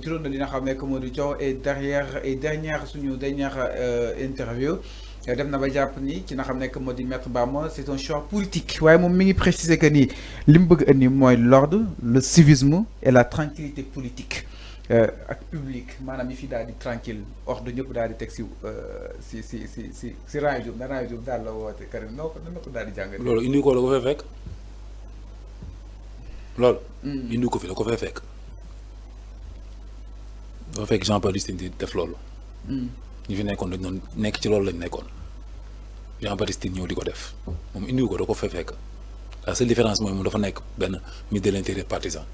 juróon na li nga xam ne moo di coow et dernière suñu dernière interview dem na ba jàpp ni ci nga xam ne moo di Maître Bamba c'est un choix politique waaye moom mi ngi préciser que ni li mu bëgg indi mooy l'ordre le civisme et la tranquillité politique ak public maanaam yi fi daal di tranquille ordre ñëpp daal di teg si Rajo Diop daal la woote Karim noo ko daal di jàngale. loolu indi ko da ko fay fekk loolu. indi ko fi da ko fay fekk. dafa fekk Jean-Baptiste Tine di def loolu. ñi fi nekkoon dañ doon nekk ci loolu lañ nekkoon Jean-Baptiste Tine ñëw di ko def moom indi ko da ko fay fekk la seule différence mooy moom dafa nekk benn ministre de l'intérieur partisan.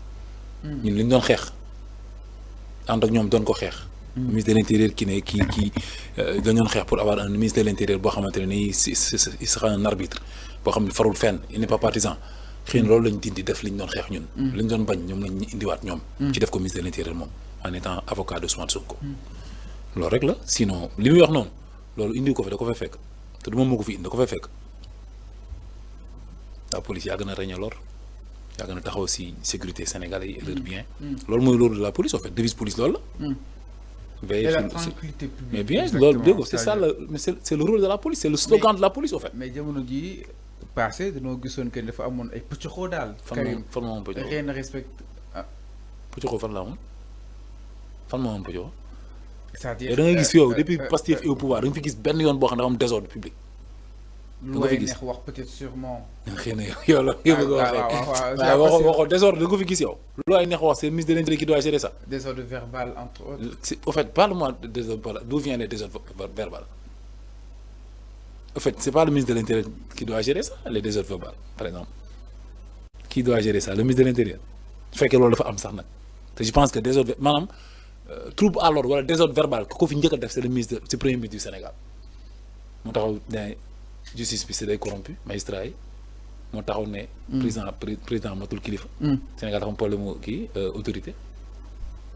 ñun li ñu doon xeex ànd ak ñoom doon ko xeex. ministre de l'intérieur kii dañu doon xeex pour avoir un ministre de l'intérieur boo xamante ne nii il sera un arbitre boo xam ne farul fenn il n'est pas partisan xëy na loolu lañ dindi def li ñu doon xeex ñun. li ñu doon bañ ñoom lañ indiwaat ñoom. ci def ko ministre de l'intérieur moom en étant avocat de Ousmane Sonko. loolu rek la sinon li muy wax noonu loolu indi ko fi da ko fay fekk te du moom moo ko fi indi da ko fay fekk la police yàgg na régner l'ordre yàgg na taxaw si sécurité sénégalais yi et leur bien. loolu mooy loolu de la police en fait devise police loolu la. veiller sur la tranquillité publique. mais bien loolu dégg c'est ça mais c'est le rôle de la police c'est le slogan de la police en fait. mais jamono jii passé dañoo gisoon que dafa amoon ay pëccoxoo daal. fan moo am pëccoxoo rien ne respecte pëccoxoo fan la amoon fan moo am pëccoxoo. c'est-à-dire da ngay gis fi yow depuis Pastef au pouvoir da nga fi gis benn yoon boo xam ne dafa am désordre public. da nga fi gis wax peut-être sûrement. xëy na yow la yow bëgg a waxee waxoo désordre da nga ko fi gis yow. lu ay neex wax c'est le ministre de l'Intérieur qui doit gérer ça. désordre verbal entre autres. Au fait parle-moi de désordre d'où vient les désordres verbal. Au fait c'est pas le ministre de l'Intérieur qui doit gérer ça les désordres verbal par exemple. Qui doit gérer ça le ministre de l'Intérieur. su fekkee loolu dafa am sax nag te je pense que désordre maanaam. trouble à l'ordre wala désordre verbal ku ko fi njëkk a def c'est le ministre c'est premier ministre du Sénégal moo taxaw ne justice bi c'est des corrompus magistrats yi moo taxaw ne président matul kilifa Sénégal dafa am problème mu kii autorité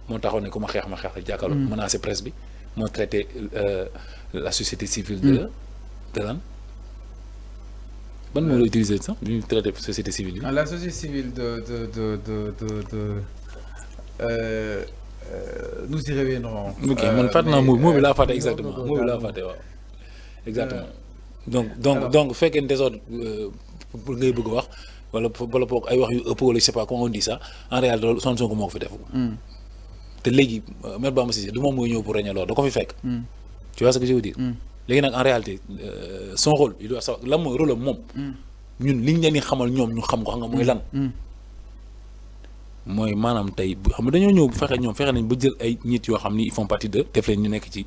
moo taxaw ne ku ma xeex la jàkkaarloo menacé presse bi moo traité la société civile de lan ban moo la utiliser sax ñu traité société civile bi la société civile nous y reviendrons. ok man fàtte naa moo bi laa fàtte exactement moo bi laa fàtte waaw exactement donc fekkee désordre pour ngay bëgg a wax wala boog ay wax yu ëpp wala je sais pas comment on dit ça en réalité loolu Ousmane Sonko moo ko fi def te léegi Maître Bamba Cissé du moom mooy ñëw pour régner loolu da ko fi fekk tu vois ce que je veux dire léegi nag en réalité son rôle il doit savoir lan mooy rôle am moom ñun liñ leen di xamal ñoom ñu xam ko xam nga mooy lan mooy maanaam tey xam nga dañoo ñëw fexe nañ ba jël ay nit yoo xam ni ils font partie de def leen ñu nekk ci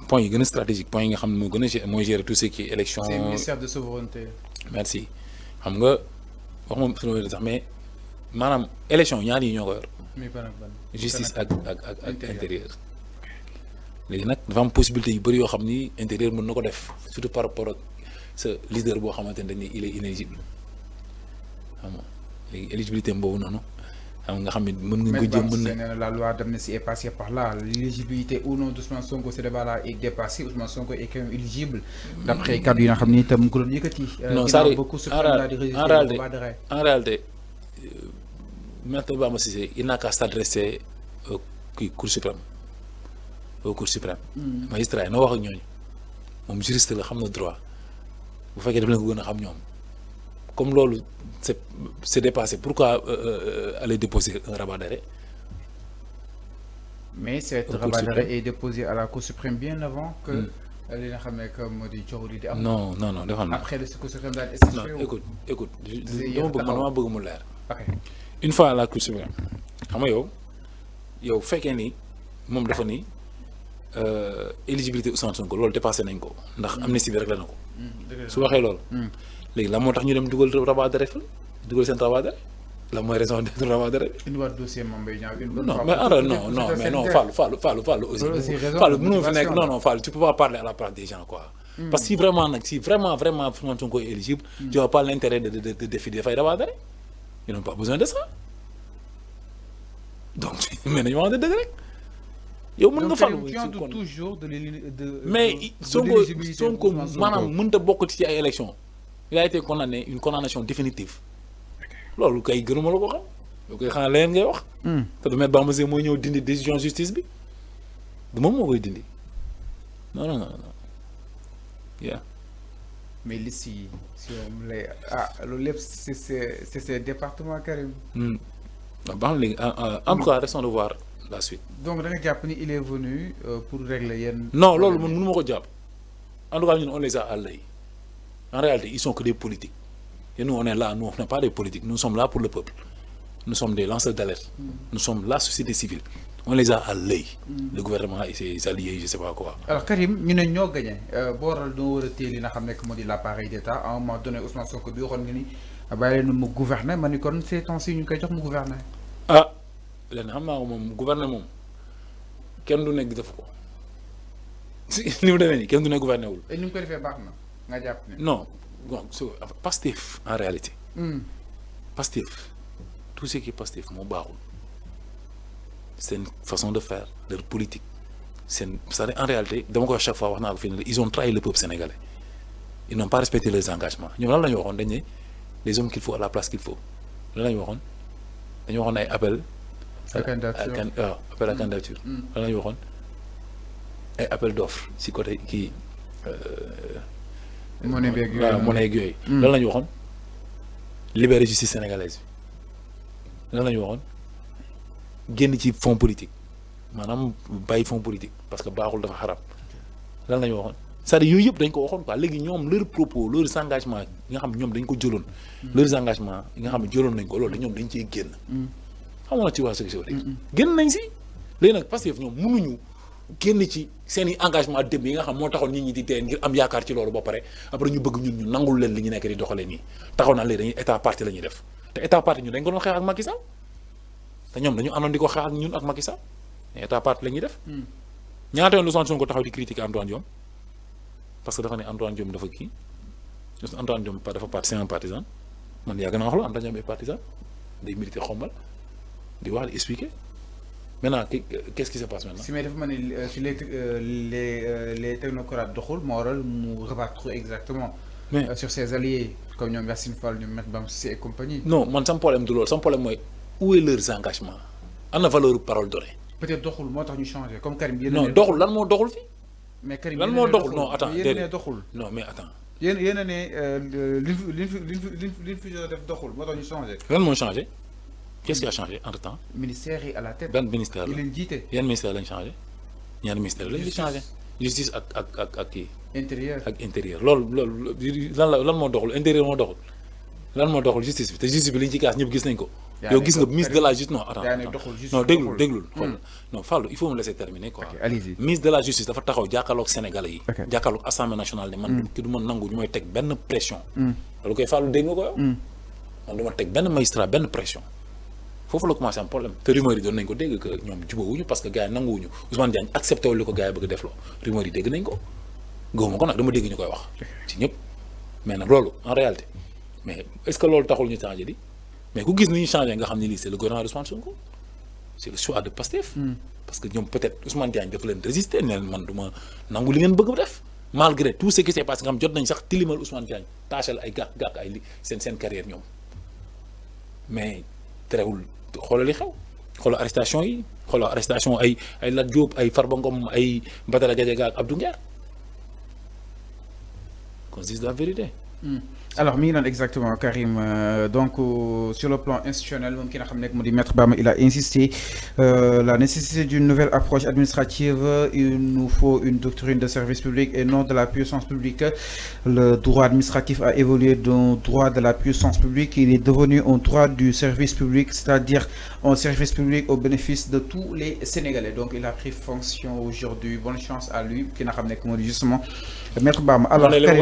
points yi gën a stratégique points yi nga xam ne moo gën a mooy gérer tout ce qui est élection. c'est le ministère de souveraineté. merci xam nga wax moom souveraineté sax mais maanaam élection ñaar yi ñoo ko yor. justice ak intérieur. léegi nag dafa am possibilité yu bëri yoo xam ni intérieur mën na ko def surtout par rapport ak sa leader boo xamante ne ni il est inéligible xam nga léegi éligibilité boobu noonu xam nga xam ne mën nga ko jëm mën na la loi d'amnistie est passée par là l'éligibilité ou non d'Ousmane Sonko ce débat là est dépassé Ousmane Sonko est quand même éligible d'après cadre yi nga xam ni itam ko doon yëkkati non ça en réalité Maître Bamba Cissé il n'a qu'à s'adresser Cour suprême au Cour suprême magistrat yi na wax ak ñooñu moom juriste la xam na droit bu fekkee daf leen ko gën a xam ñoom comme loolu c'est dépassé pourquoi aller déposer un rabat d'arrêt mais cet rabat d'arrêt est déposé à la Cour suprême bien avant que li nga xam ne que moo di coow li di am non defal na après le Cour suprême daal non écoute dama bëgg mu leer une fois à la Cour suprême xam nga yow fekkee ni moom dafa ni éligibilité Ousmane Sonko loolu dépassé nañ ko ndax amnistie bi rek la na ko su waxee loolu léegi la moo tax ñu dem dugal rabat d'arrêt fa dugal seen rabat d'arrêt la mooy raison de rabat d'arrêt dossier Mame Mbaye Niang non Fallou aussi Fallou mënoo fi nekk non Fallou tu peux pas parler à la place des gens quoi parce que si vraiment Ousmane Sonko est éligible tu vois pas l'intérêt de défier dafay rabat d'arrêt ils n'ont pas besoin de ça donc mais nañu wax dëgg rek yow mën nga falu toujours de mais Sonko maanaam mënta bokk ci ay élections il a été condamné une condamnation définitive loolu kay gënuma la ko xam koy xanaa leneen ngay wax. te du Maître Bamba Cissé mooy ñëw dindi décision justice bi du moom moo koy dindi non. Yeah. mais liste yi si moom lay loolu lépp c'est département Karim. baax na léegi en tout cas restons de voir la suite. donc da nga jàpp ni il est venu pour régler yenn. non loolu man mënu ma ko jàpp en tout cas ñun on les a à l'œil en réalité ils sont que des politiques et nous on est là nous on n'est pas des politiques nous sommes là pour le peuple nous sommes des lanceurs d'alerte nous sommes la société civile on les a à l'œil le gouvernement et ses alliés je sais pas quoi. alors Karim ñu ne ñoo gagné booral doo war a téye li nga xam ne moo di l'appareil d'État à un moment donné Ousmane Sonko bi waxoon nga ni bàyyi leen mu gouverner ma ni kon ces temps-ci ñu koy jox mu gouverner. léegi xam naa ko moom gouverner moom kenn du nekk def ko si ni mu demee nii kenn du ne gouverner wul. et ni mu ko defee baax na nga jàpp ne. non bon Pastef en réalité. Pastef tout ce qui est Pastef moo baaxul seen façon de faire leur politique seen c'est-à-dire en réalité dama ko wax chaque fois wax naa ko fii ne ils ont trahi le peuple sénégalais ils n'ont pas respecté leurs engagements ñoom lan la ñu waxoon dañ ne les hommes qu'il faut à la place qu'il faut lan la ñu waxoon dañu waxoon ay appel. appel à candidature. lan la ñu waxoon ay appel d'offre si côté kii. monnaie beeg yooyu monnaie yeeg yooyu. lan la ñu waxoon libérer justice sénégalaise bi lan la ñu waxoon génn ci fonds politique maanaam bàyyi fonds politique parce que baaxul dafa xarab lan la ñu waxoon c'est-à-dire yooyu yëpp dañ ko waxoon quoi léegi ñoom leurs propos leurs engagements yi nga xam ñoom dañ ko jëloon. leurs engagements yi nga xam ne jëloon nañ ko loolu ñoom dañ cee génn. xam nga ci waa Sénégal léegi. génn nañ si léegi nag parce que ñoom mënuñu génn ci seen i engagement démb yi nga xam moo taxoon nit ñi di dee ngir am yaakaar ci loolu ba pare après ñu bëgg ñun ñu nangul leen li ñu nekk di doxalee nii taxaw naa léegi dañuy état parti la ñuy def te état parti ñun dañ ko doon xeex ak Macky Sall te ñoom dañu àndoon di ko xeex ak ñun ak Macky Sall mais état parti la ñuy def. ñaata yoon Ousmane Sonko taxaw di critiquer Antoine Diome parce que dafa ne Antoine Diome dafa kii Antoine Diome dafa c'est un partisan man yàgg naa wax la Antoine Diome est partisan day militer xombal di wax di expliquer maintenant qu'est-ce qui se passe maintenant. si mais dafa mel ni si les technocrates doxul moo waral mu rebattre exactement. mais sur ses alliés comme ñoom Yacine Fall ñoom Maître Bamba Cissé et compagnie. non man sama problème du loolu sama problème mooy où est leurs engagements am na valeur parole donnée. peut-être doxul moo tax ñu changé comme Karim. non doxul lan moo doxul fii. mais Karim lan moo doxul non attends yéen a ne doxul. non mais attends. yéen a ne li fi def doxul moo tax ñu changé. lan moo changé qu'est-ce qui a changé entre temps. ministère yi à la tête. ban ministère la yi leen jiite. yan ministère lañ changé ñaari ministère lañ di changé. justice ak kii. intérieur ak intérieur loolu lan moo doxul intérieur moo doxul lan moo doxul justice bi te justice bi liñ ci kaas ñëpp gis nañ ko. yow gis nga ministre de la justice non attends non déglul xool non Fallou il faut me laisser terminer quoi. allez-y. ministre de la justice dafa taxaw jàkkaarloog Sénégalais yi. jàkkaarloog assemblée nationale ne man ki du ma nangu ñu may teg benn pression. loolu koy Fallou dégg nga ko yow. man du ma teg benn magistrat benn pression. foofu la commencé am problème te rumeur yi doon nañ ko dégg que ñoom jubawuñu parce que gars yi nanguwuñu Ousmane Diagne accepté wu li ko gars yi bëgg def loo rumeur yi dégg nañ ko gëwuma ko nag dama dégg ñu koy wax ci ñëpp mais nag loolu en réalité mais est-ce que loolu taxul ñu changé di mais ku gis ni ñu changé nga xam ne lii c'est le gouvernement d'Ousmane Sonko c'est le choix de Pastef parce que ñoom peut-être Ousmane Diagne dafa leen résister ne leen man du ma nangu li ngeen bëgg def malgré tout ce qui s'est passé nga xam jot nañ sax tilimal Ousmane Diagne taachal ay gàkk ay li seen carrière ñoom mais terewul xoolal li xew xoolal arrestation yi xoolal arrestation ay Lat Diop ay Farba Ngom ay Badara Gadiaga ak Abdou Nguer qu'on se dise la vérité. Alors mi ngi naan exactement Karim donc sur le plan institutionnel moom ki nga xam ne moo di Maître Bamba il a insisté la nécessité d'une nouvelle approche administrative. Il nous faut une doctrine de service public et non de la puissance publique. Le droit administratif a évolué d'un droit de la puissance publique. Il est devenu un droit du service public, c'est-à-dire un service public au bénéfice de tous les Sénégalais. Donc il a pris fonction aujourd'hui. Bonne chance à lui ki nga xam ne moo di justement Maître Bamba. Alors